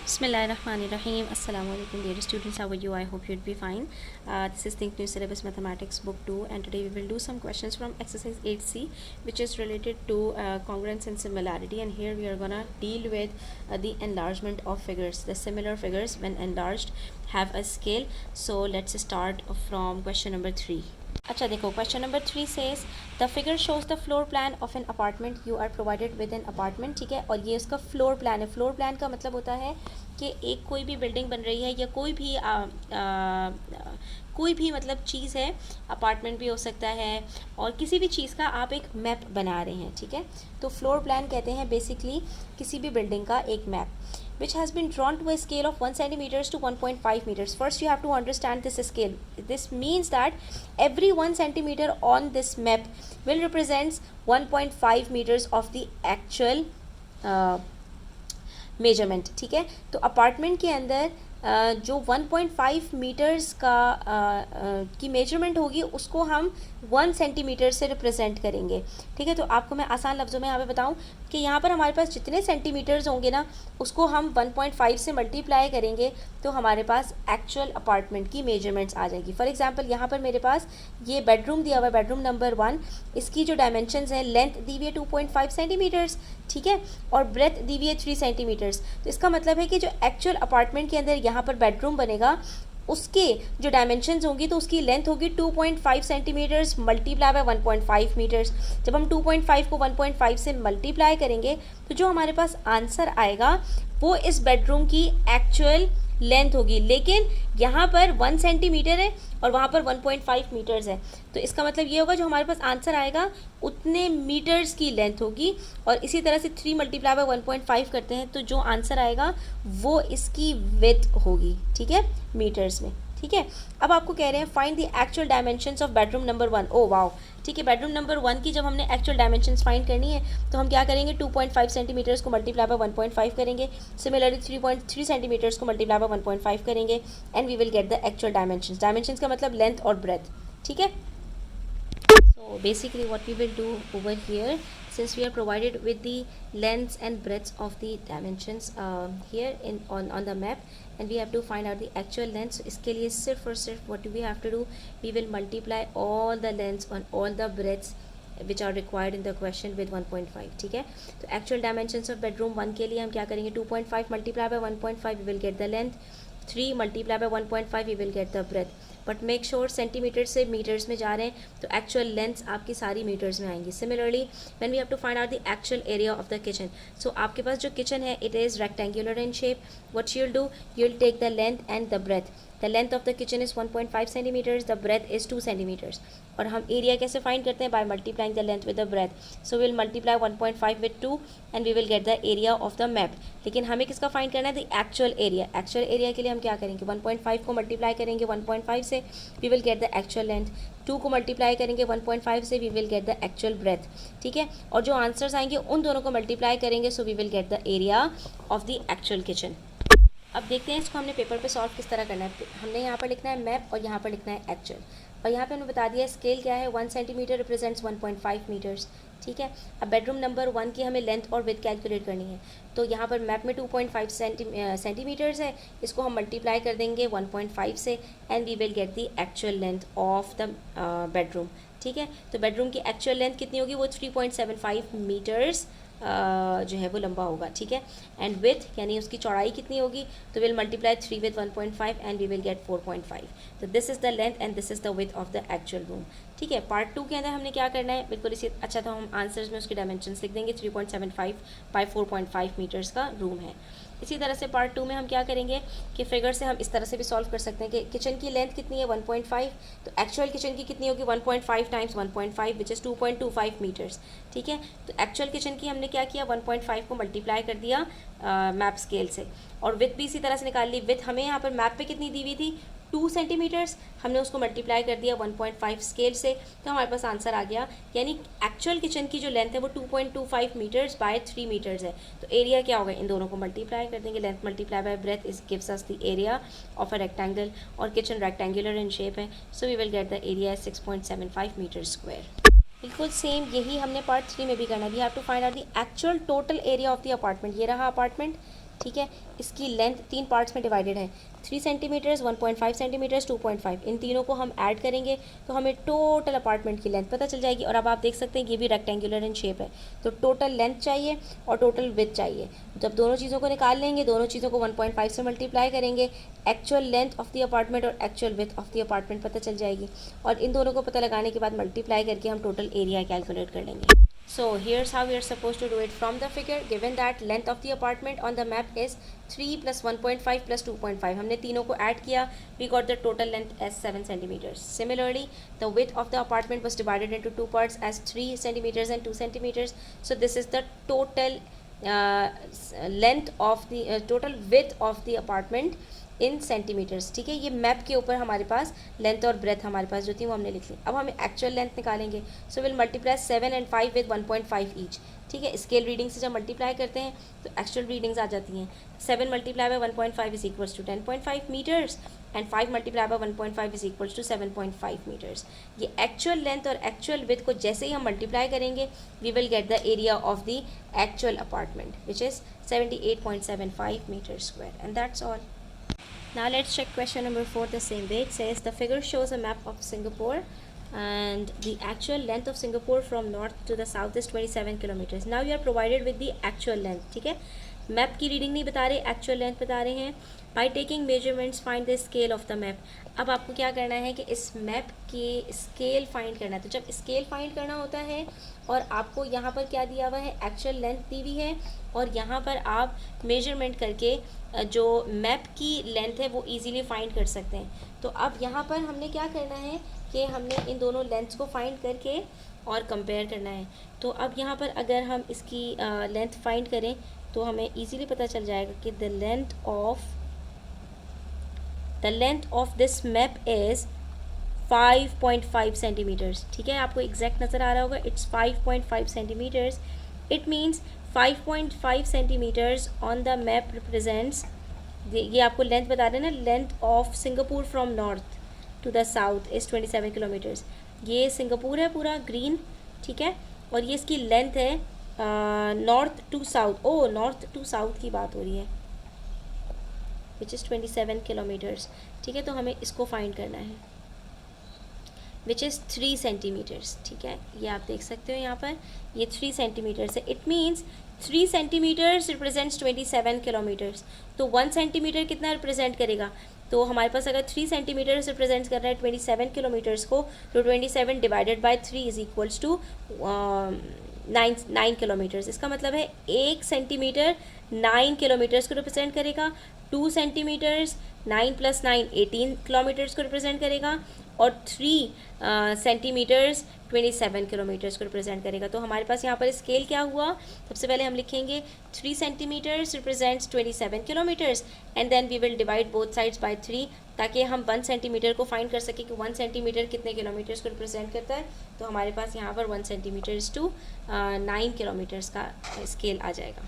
Bismillahirrahmanirrahim. Assalamu alaikum dear students, how are you? I hope you'd be fine. This is Think New Syllabus Mathematics book 2, and today we will do some questions from exercise 8c, which is related to congruence and similarity. And here we are gonna deal with the enlargement of figures. The similar figures when enlarged have a scale. So let's start from question number 3. अच्छा देखो, question number 3 says the figure shows the floor plan of an apartment. You are provided with an apartment. ठीक है, और ये उसका floor plan है. Floor plan का मतलब होता है कि एक कोई भी बिल्डिंग बन रही है या कोई भी मतलब चीज़ है. अपार्टमेंट भी हो सकता है और किसी भी चीज़ का आप एक मैप बना रहे हैं. ठीक है, तो फ्लोर प्लान कहते हैं बेसिकली किसी भी बिल्डिंग का एक map which has been drawn to a scale of 1 centimeters to 1.5 meters. First you have to understand this scale. This means that every 1 centimeter on this map will represents 1.5 meters of the actual measurement. ठीक है, तो apartment के अंदर जो 1.5 metres का की measurement होगी उसको हम 1 सेंटीमीटर से रिप्रेजेंट करेंगे. ठीक है, तो आपको मैं आसान लफ्ज़ों में यहाँ पे बताऊँ कि यहाँ पर हमारे पास जितने सेंटीमीटर्स होंगे ना उसको हम 1.5 से मल्टीप्लाई करेंगे तो हमारे पास एक्चुअल अपार्टमेंट की मेजरमेंट्स आ जाएगी. फॉर एग्जांपल यहाँ पर मेरे पास ये बेडरूम दिया हुआ है, बेडरूम नंबर 1. इसकी जो डायमेंशंस हैं, लेंथ दी हुई है 2.5 सेंटीमीटर्स. ठीक है, और ब्रेथ दी हुई है 3 सेंटीमीटर्स. तो इसका मतलब है कि जो एक्चुअल अपार्टमेंट के अंदर यहाँ पर बेडरूम बनेगा उसके जो डायमेंशंस होंगी तो उसकी लेंथ होगी 2.5 सेंटीमीटर्स मल्टीप्लाई बाय 1.5 मीटर्स. जब हम 2.5 को 1.5 से मल्टीप्लाई करेंगे तो जो हमारे पास आंसर आएगा वो इस बेडरूम की एक्चुअल लेंथ होगी. लेकिन यहाँ पर 1 सेंटीमीटर है और वहाँ पर 1.5 मीटर्स है, तो इसका मतलब ये होगा जो हमारे पास आंसर आएगा उतने मीटर्स की लेंथ होगी. और इसी तरह से 3 मल्टीप्लाई बाय 1.5 करते हैं तो जो आंसर आएगा वो इसकी विड्थ होगी. ठीक है, मीटर्स में. ठीक है, अब आपको कह रहे हैं find the actual dimensions of bedroom number 1. Oh wow. ठीक है, बेडरूम नंबर 1 की जब हमने एक्चुअल डायमेंशंस फाइंड करनी है तो हम क्या करेंगे, 2.5 सेंटीमीटर्स को मल्टीप्लाई बाय 1.5 करेंगे. सिमिलरली 3.3 सेंटीमीटर्स को मल्टीप्लाई बाय 1.5 करेंगे and we will get the actual dimensions. Dimensions का मतलब लेंथ और ब्रेथ. ठीक है, so basically what we will do over here, since we are provided with the lengths and breadths of the dimensions here in on the map and we have to find out the actual length. So इसके लिए सिर्फ और सिर्फ what we have to do, we will multiply all the lengths on all the breadths which are required in the question with 1.5. ठीक है, तो actual dimensions of bedroom 1 के लिए हम क्या करेंगे, 2.5 multiply by 1.5 we will get the length, 3 multiply by 1.5 we will get the breadth. But make sure centimetre से metres में जा रहे हैं तो एक्चुअल लेंथ्स आपकी सारी मीटर्स में आएंगी. Similarly when we have to find out the actual area of the kitchen. So आपके पास जो किचन है it is rectangular in shape. What you will do, you will take the length and the breadth. The length of the kitchen is 1.5 centimetres, the breadth is 2 centimetres. और हम area कैसे find करते हैं, by multiplying the length with the breadth. So will multiply 1.5 with 2 and we will get the area of the map. लेकिन हमें किसका find करना है, the actual area. Actual area के लिए हम क्या करेंगे, 1.5 को मल्टीप्लाई करेंगे 1.5 से, we will get the actual length. 2 को मल्टीप्लाई करेंगे 1.5 से, we will get the actual breadth. ठीक है, और जो आंसर्स आएंगे उन दोनों को मल्टीप्लाई करेंगे so we will get the area of the actual kitchen. अब देखते हैं इसको हमने पेपर पे सॉल्व किस तरह करना है. हमने यहाँ पर लिखना है मैप और यहाँ पर लिखना है एक्चुअल. और यहाँ पे हमने बता दिया स्केल क्या है, 1 सेंटीमीटर रिप्रेजेंट्स 1.5 मीटर्स. ठीक है, अब बेडरूम नंबर 1 की हमें लेंथ और विड्थ कैलकुलेट करनी है. तो यहाँ पर मैप में 2.5 सेंटीमीटर्स है, इसको हम मल्टीप्लाई कर देंगे 1.5 से and we will get the actual length of the bedroom. ठीक है, तो बेडरूम की एक्चुअल लेंथ कितनी होगी, वो 3.75 मीटर्स जो है वो लंबा होगा. ठीक है, एंड विथ यानी उसकी चौड़ाई कितनी होगी, तो will multiply 3 with 1.5 and we will get 4.5. तो this is the length and this is the width of the actual room. ठीक है, पार्ट 2 के अंदर हमने क्या करना है, बिल्कुल इसी अच्छा तो हम आंसर्स में उसके डायमेंशंस लिख देंगे. 3.75 बाई 4.5 मीटर्स का रूम है. इसी तरह से पार्ट 2 में हम क्या करेंगे कि फिगर से हम इस तरह से भी सॉल्व कर सकते हैं कि किचन की लेंथ कितनी है 1.5, तो एक्चुअल किचन की कितनी होगी 1.5 टाइम्स 1.5 विच इज़ 2.25 मीटर्स. ठीक है, तो एक्चुअल किचन की हमने क्या किया, 1.5 को मल्टीप्लाई कर दिया मैप स्केल से, और विथ भी इसी तरह से निकाल ली. विथ हमें यहाँ पर मैप पे कितनी दी हुई थी, 2 सेंटीमीटर्स, हमने उसको मल्टीप्लाई कर दिया 1.5 स्केल से, तो हमारे पास आंसर आ गया. यानी एक्चुअल किचन की जो लेंथ है वो 2.25 मीटर्स बाय 3 मीटर्स है. तो एरिया क्या होगा, इन दोनों को मल्टीप्लाई कर देंगे, length multiply by breadth is gives us the area of a rectangle, और किचन रेक्टेंगुलर इन शेप है so we will get the area 6.75 metre square. बिल्कुल सेम यही हमने पार्ट 3 में भी करना है. We have to find out the actual total area of the apartment. ये रहा अपार्टमेंट, ठीक है। इसकी लेंथ 3 पार्ट्स में डिवाइडेड है, 3 सेंटीमीटर्स, 1.5 सेंटीमीटर्स, 2.5। इन तीनों को हम ऐड करेंगे तो हमें टोटल अपार्टमेंट की लेंथ पता चल जाएगी। और अब आप देख सकते हैं ये भी रेक्टेंगुलर इन शेप है, तो टोटल लेंथ चाहिए और टोटल विड्थ चाहिए। जब दोनों चीज़ों को निकाल लेंगे, दोनों चीज़ों को 1.5 से मल्टीप्लाई करेंगे, actual length of the apartment और actual width of the apartment पता चल जाएगी। और इन दोनों को पता लगाने के बाद मल्टीप्लाई करके हम टोटल एरिया कैलकुलेट कर लेंगे। So here's how we are supposed to do it from the figure. Given that length of the apartment on the map is 3 plus 1.5 plus 2.5. हमने तीनों को ऐड किया. We got the total length as 7 centimeters. Similarly, the width of the apartment was divided into 2 parts as 3 centimeters and 2 centimeters. So this is the total length of the total width of the apartment in centimetres, ठीक है। ये map के ऊपर हमारे पास length और breath हमारे पास जो थी वो हमने लिख ली। अब हमें एक्चुअल लेंथ निकालेंगे, सो will multiply 7 and 5 with 1.5 each, ठीक है। स्केल रीडिंग से जब मल्टीप्लाई करते हैं तो एक्चुअल रीडिंग्स आ जाती हैं। 7 multiply by 1.5 is equals to 10.5 metres and 5 multiply by 1.5 is equals to 7.5 metres. ये एक्चुअल लेंथ और एक्चुअल विड्थ को जैसे ही हम मल्टीप्लाई करेंगे we will get the area of the actual apartment which is 78.75 metre square and that's all. Now let's check question number 4 the same way. It says the figure shows a map of Singapore and the actual length of Singapore from north to the south is 27 kilometers. Now you are provided with the actual length, ठीक है। Map की reading नहीं बता रहे, actual length बता रहे हैं। By taking measurements find the scale of the map. अब आपको क्या करना है कि इस मैप की स्केल फाइंड करना है। तो जब स्केल फाइंड करना होता है और आपको यहाँ पर क्या दिया हुआ है, एक्चुअल लेंथ दी हुई है और यहाँ पर आप मेजरमेंट करके जो मैप की लेंथ है वो इजीली फाइंड कर सकते हैं। तो अब यहाँ पर हमने क्या करना है कि हमने इन दोनों लेंथ्स को फाइंड करके और कंपेयर करना है। तो अब यहाँ पर अगर हम इसकी लेंथ फाइंड करें तो हमें इजीली पता चल जाएगा कि the length of this map is 5.5 centimetres, ठीक है। आपको एग्जैक्ट नज़र आ रहा होगा, it's 5.5 centimetres. It means 5.5 centimetres on the map represents, ये आपको लेंथ बता रहे हैं ना, length of Singapore from north to the south is 27 kilometres. ये सिंगापुर है पूरा ग्रीन, ठीक है, और ये इसकी लेंथ है north to south, north to south की बात हो रही है, विच इज़ 27 किलोमीटर्स, ठीक है। तो हमें इसको फाइंड करना है विच इज़ 3 सेंटीमीटर्स, ठीक है। ये आप देख सकते हो यहाँ पर ये 3 सेंटीमीटर्स है। It means 3 centimetres represents 27 kilometres. तो 1 सेंटीमीटर कितना रिप्रेजेंट करेगा, तो हमारे पास अगर 3 सेंटीमीटर्स रिप्रेजेंट कर रहा है 27 किलोमीटर्स को, तो 27 divided by 3 is equals to 9 kilometres. इसका मतलब है 1 सेंटीमीटर 9 किलोमीटर्स को रिप्रेजेंट करेगा, 2 सेंटीमीटर्स 9 + 9 18 किलोमीटर्स को रिप्रेजेंट करेगा और 3 सेंटीमीटर्स 27 किलोमीटर्स को रिप्रेजेंट करेगा। तो हमारे पास यहाँ पर स्केल क्या हुआ, सबसे पहले हम लिखेंगे 3 centimetres represents 27 kilometres and then we will divide both sides by 3 ताकि हम 1 सेंटीमीटर को फाइंड कर सकें कि 1 सेंटीमीटर कितने किलोमीटर्स को रिप्रेजेंट करता है। तो हमारे पास यहाँ पर 1 सेंटीमीटर्स टू 9 किलोमीटर्स का स्केल आ जाएगा।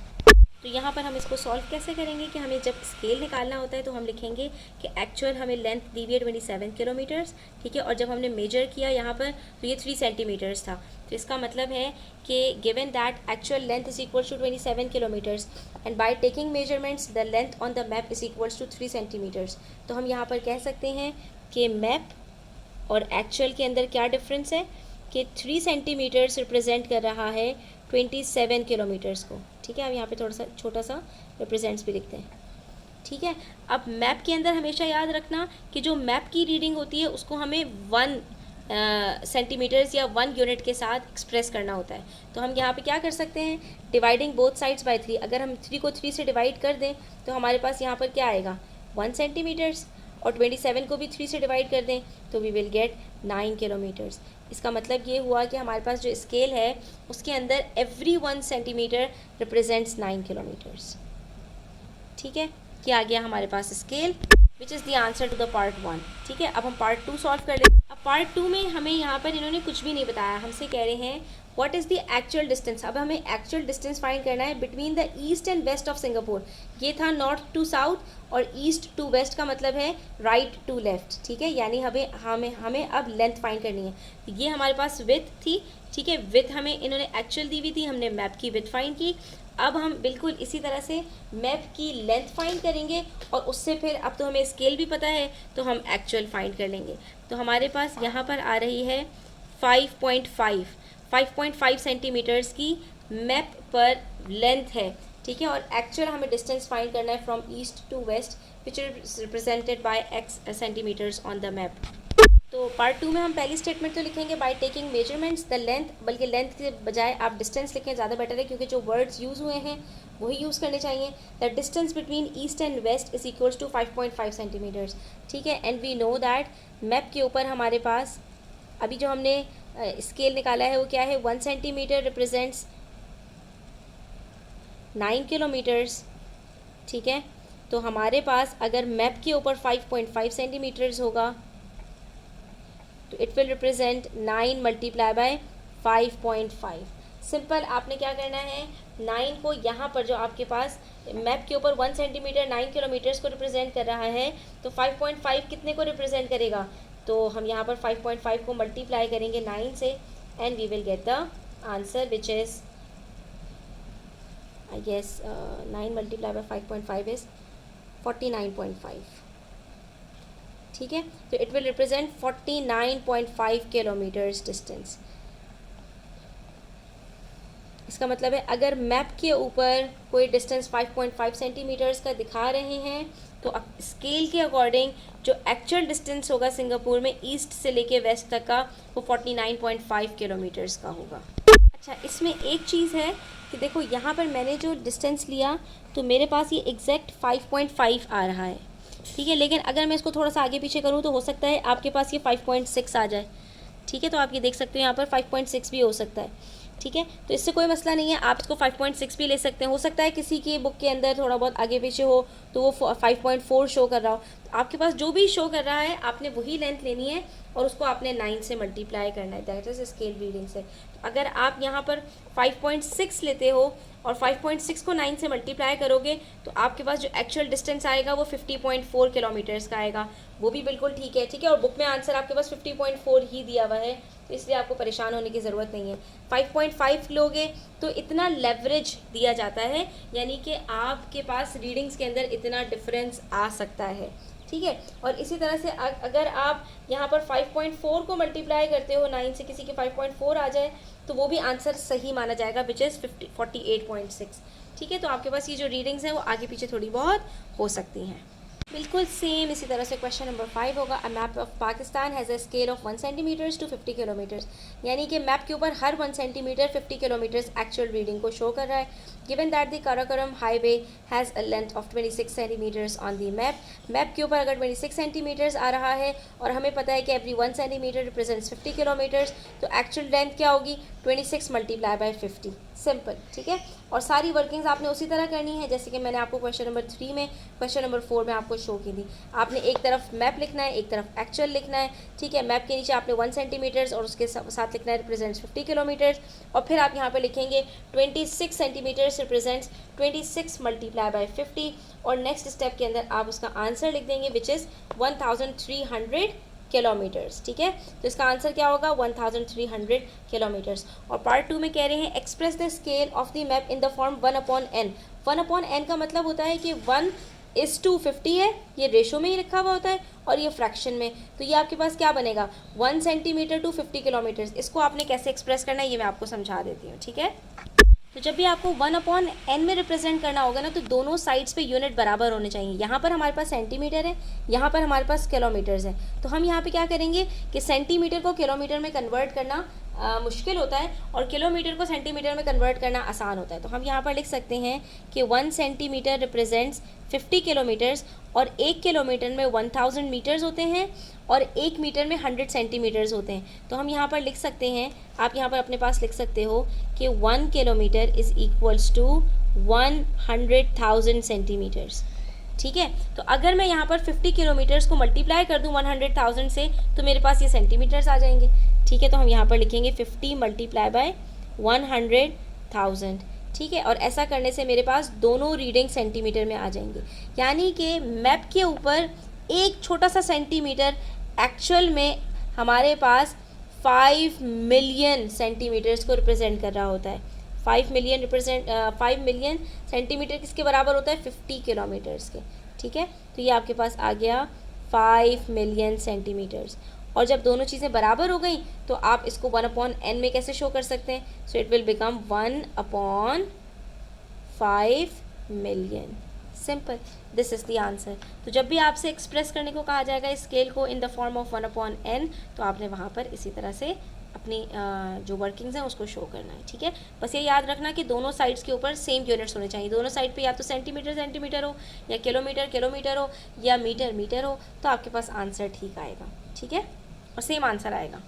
तो यहाँ पर हम इसको सॉल्व कैसे करेंगे कि हमें जब स्केल निकालना होता है तो हम लिखेंगे कि एक्चुअल हमें लेंथ दी हुई है 27 किलोमीटर्स, ठीक है, और जब हमने मेजर किया यहाँ पर तो ये 3 सेंटीमीटर्स था। तो इसका मतलब है कि given that actual length is equals to 27 kilometres and by taking measurements the length on the map is equals to 3 centimetres. तो हम यहाँ पर कह सकते हैं कि मैप और एक्चुअल के अंदर क्या डिफरेंस है कि 3 सेंटीमीटर्स रिप्रेजेंट कर रहा है 27 किलोमीटर्स को, ठीक है। अब यहाँ पे थोड़ा सा छोटा सा रिप्रेजेंट्स भी लिखते हैं, ठीक है। अब मैप के अंदर हमेशा याद रखना कि जो मैप की रीडिंग होती है उसको हमें 1 सेंटीमीटर्स या 1 यूनिट के साथ एक्सप्रेस करना होता है। तो हम यहाँ पे क्या कर सकते हैं, डिवाइडिंग बोथ साइड्स बाय 3। अगर हम 3 को 3 से डिवाइड कर दें तो हमारे पास यहाँ पर क्या आएगा 1 सेंटीमीटर्स और 27 को भी 3 से डिवाइड कर दें तो वी विल गेट 9 किलोमीटर्स। इसका मतलब ये हुआ कि हमारे पास जो स्केल है उसके अंदर एवरी 1 सेंटीमीटर रिप्रेजेंट्स 9 किलोमीटर्स, ठीक है। ये आ गया हमारे पास scale which is the answer to the part 1, ठीक है। अब हम पार्ट 2 सॉल्व कर लेते हैं। अब पार्ट 2 में हमें यहाँ पर इन्होंने कुछ भी नहीं बताया, हमसे कह रहे हैं what is the actual distance. अब हमें एक्चुअल डिस्टेंस फाइंड करना है between the east and west of Singapore. ये था नॉर्थ टू साउथ और ईस्ट टू वेस्ट का मतलब है राइट टू लेफ्ट, ठीक है। यानी हमें अब लेंथ फाइंड करनी है। ये हमारे पास विड्थ थी, ठीक है। विड्थ हमें इन्होंने एक्चुअल दी हुई थी, हमने मैप की विड्थ फाइंड की। अब हम बिल्कुल इसी तरह से मैप की लेंथ फाइंड करेंगे और उससे फिर अब तो हमें स्केल भी पता है तो हम एक्चुअल फाइंड कर लेंगे। तो हमारे पास यहाँ पर आ रही है 5.5 सेंटीमीटर्स की मैप पर लेंथ है, ठीक है। और एक्चुअल हमें डिस्टेंस फाइंड करना है from east to west which is represented by x centimetres on the map. तो पार्ट 2 में हम पहली स्टेटमेंट तो लिखेंगे by taking measurements the length, बल्कि लेंथ के बजाय आप डिस्टेंस लिखें, ज़्यादा बेटर है क्योंकि जो वर्ड्स यूज़ हुए हैं वही यूज़ करने चाहिए। The distance between east and west is equals to 5.5 centimetres, ठीक है। And we know that map के ऊपर हमारे पास अभी जो हमने स्केल निकाला है वो क्या है, 1 सेंटीमीटर रिप्रेजेंट्स 9 किलोमीटर्स, ठीक है। तो हमारे पास अगर मैप के ऊपर 5.5 सेंटीमीटर्स होगा तो it will represent 9 multiply by 5.5। Simple, आपने क्या करना है, 9 को यहाँ पर जो आपके पास मैप के ऊपर 1 सेंटीमीटर 9 किलोमीटर्स को रिप्रेजेंट कर रहा है, तो 5.5 कितने को रिप्रेजेंट करेगा, तो हम यहाँ पर 5.5 को मल्टीप्लाई करेंगे 9 से and we will get the answer which is I guess 9 multiply by 5.5 is 49.5, ठीक है। तो it will represent 49.5 kilometres distance. इसका मतलब है अगर मैप के ऊपर कोई डिस्टेंस 5.5 सेंटीमीटर्स का दिखा रहे हैं तो स्केल के अकॉर्डिंग जो एक्चुअल डिस्टेंस होगा सिंगापुर में ईस्ट से लेके वेस्ट तक का वो 49.5 किलोमीटर्स का होगा। अच्छा, इसमें एक चीज़ है कि देखो यहाँ पर मैंने जो डिस्टेंस लिया तो मेरे पास ये एग्जैक्ट 5.5 आ रहा है, ठीक है। लेकिन अगर मैं इसको थोड़ा सा आगे पीछे करूँ तो हो सकता है आपके पास ये 5.6 आ जाए, ठीक है। तो आप ये देख सकते हो यहाँ पर 5.6 भी हो सकता है, ठीक है। तो इससे कोई मसला नहीं है, आप इसको 5.6 भी ले सकते हैं। हो सकता है किसी की बुक के अंदर थोड़ा बहुत आगे पीछे हो तो वो 5.4 शो कर रहा हो। तो आपके पास जो भी शो कर रहा है आपने वही लेंथ लेनी है और उसको आपने 9 से मल्टीप्लाई करना है, दैट इज़ स्केल रीडिंग से। अगर आप यहाँ पर 5.6 लेते हो और 5.6 को 9 से मल्टीप्लाई करोगे तो आपके पास जो एक्चुअल डिस्टेंस आएगा वो 50.4 किलोमीटर्स का आएगा, वो भी बिल्कुल ठीक है, ठीक है। और बुक में आंसर आपके पास 50.4 ही दिया हुआ है, तो इसलिए आपको परेशान होने की ज़रूरत नहीं है। 5.5 लोगे तो इतना लेवरेज दिया जाता है, यानी कि आपके पास रीडिंग्स के अंदर इतना डिफरेंस आ सकता है, ठीक है। और इसी तरह से अगर आप यहाँ पर 5.4 को मल्टीप्लाई करते हो 9 से, किसी के 5.4 आ जाए तो वो भी आंसर सही माना जाएगा विच इज़ 48.6, ठीक है। तो आपके पास ये जो रीडिंग्स हैं वो आगे पीछे थोड़ी बहुत हो सकती हैं। बिल्कुल सेम इसी तरह से क्वेश्चन नंबर 5 होगा। A map of Pakistan has a scale of 1 centimetres to 50 kilometres, यानी कि मैप के ऊपर हर 1 सेंटीमीटर 50 किलोमीटर्स एक्चुअल रीडिंग को शो कर रहा है। Given that the Karakoram highway has a length of 26 centimetres on the map, map के ऊपर अगर 26 सेंटीमीटर्स आ रहा है और हमें पता है कि एवरी 1 सेंटीमीटर रिप्रेजेंट्स 50 किलोमीटर्स, तो एक्चुअल लेंथ क्या होगी, 26 मल्टीप्लाई बाय 50, सिंपल, ठीक है। और सारी वर्किंग्स आपने उसी तरह करनी है जैसे कि मैंने आपको क्वेश्चन नंबर 3 में, क्वेश्चन नंबर 4 में आपको शो की थी। आपने एक तरफ मैप लिखना है, एक तरफ एक्चुअल लिखना है, ठीक है। मैप के नीचे आपने 1 सेंटीमीटर्स और उसके साथ लिखना है रिप्रेजेंट्स 50 किलोमीटर्स, और फिर आप यहाँ पे लिखेंगे 26 सेंटीमीटर्स रिप्रेजेंट्स 26 मल्टीप्लाई बाय 50, और नेक्स्ट स्टेप के अंदर आप उसका आंसर लिख देंगे विच इज़ 1300 किलोमीटर्स, ठीक है। तो इसका आंसर क्या होगा, 1300 किलोमीटर्स। और पार्ट 2 में कह रहे हैं express the scale of the map in the form 1/n। 1/n का मतलब होता है कि 1:50 है, ये रेशो में ही लिखा हुआ होता है और ये फ्रैक्शन में, तो ये आपके पास क्या बनेगा 1 सेंटीमीटर टू 50 किलोमीटर्स। इसको आपने कैसे एक्सप्रेस करना है ये मैं आपको समझा देती हूँ, ठीक है। तो जब भी आपको 1/n में रिप्रेजेंट करना होगा ना तो दोनों साइड्स पे यूनिट बराबर होने चाहिए। यहाँ पर हमारे पास सेंटीमीटर है, यहाँ पर हमारे पास किलोमीटर्स है, तो हम यहाँ पे क्या करेंगे कि सेंटीमीटर को किलोमीटर में कन्वर्ट करना मुश्किल होता है और किलोमीटर को सेंटीमीटर में कन्वर्ट करना आसान होता है। तो हम यहाँ पर लिख सकते हैं कि 1 सेंटीमीटर रिप्रेजेंट्स 50 किलोमीटर्स, और 1 किलोमीटर में 1000 मीटर्स होते हैं और 1 मीटर में 100 सेंटीमीटर्स होते हैं। तो हम यहाँ पर लिख सकते हैं, आप यहाँ पर अपने पास लिख सकते हो कि 1 kilometre is equals to 100,000 centimetres, ठीक है। तो अगर मैं यहाँ पर 50 किलोमीटर्स को मल्टीप्लाई कर दूँ 100,000 से तो मेरे पास ये सेंटीमीटर्स आ जाएंगे, ठीक है। तो हम यहाँ पर लिखेंगे 50 मल्टीप्लाई बाय 100,000, ठीक है। और ऐसा करने से मेरे पास दोनों रीडिंग सेंटीमीटर में आ जाएंगे, यानी कि मैप के ऊपर एक छोटा सा सेंटीमीटर एक्चुअल में हमारे पास 5 मिलियन सेंटीमीटर्स को रिप्रेजेंट कर रहा होता है। 5 मिलियन 5 मिलियन सेंटीमीटर किसके बराबर होता है? 50 किलोमीटर्स के। ठीक है, तो ये आपके पास आ गया 5 मिलियन सेंटीमीटर्स। और जब दोनों चीज़ें बराबर हो गई तो आप इसको 1/n में कैसे शो कर सकते हैं? So it will become 1/5 million. Simple, this is the answer. तो जब भी आपसे एक्सप्रेस करने को कहा जाएगा इस स्केल को in the form of 1/n, तो आपने वहाँ पर इसी तरह से अपनी जो वर्किंग्स हैं उसको शो करना है। ठीक है, बस ये याद रखना कि दोनों साइड्स के ऊपर सेम यूनिट्स होने चाहिए। दोनों साइड पे या तो सेंटीमीटर सेंटीमीटर हो, या किलोमीटर किलोमीटर हो, या मीटर मीटर हो, तो आपके पास आंसर ठीक आएगा। ठीक है, और सेम आंसर आएगा।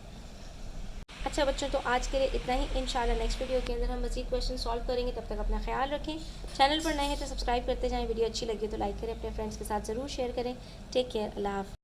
अच्छा बच्चों, तो आज के लिए इतना ही। इंशाल्लाह नेक्स्ट वीडियो के अंदर हम मज़ीद क्वेश्चन सॉल्व करेंगे। तब तक अपना ख्याल रखें। चैनल पर नए हैं तो सब्सक्राइब करते जाएं। वीडियो अच्छी लगी तो लाइक करें, अपने फ्रेंड्स के साथ ज़रूर शेयर करें। टेक केयर, अल्लाह हाफ़िज़।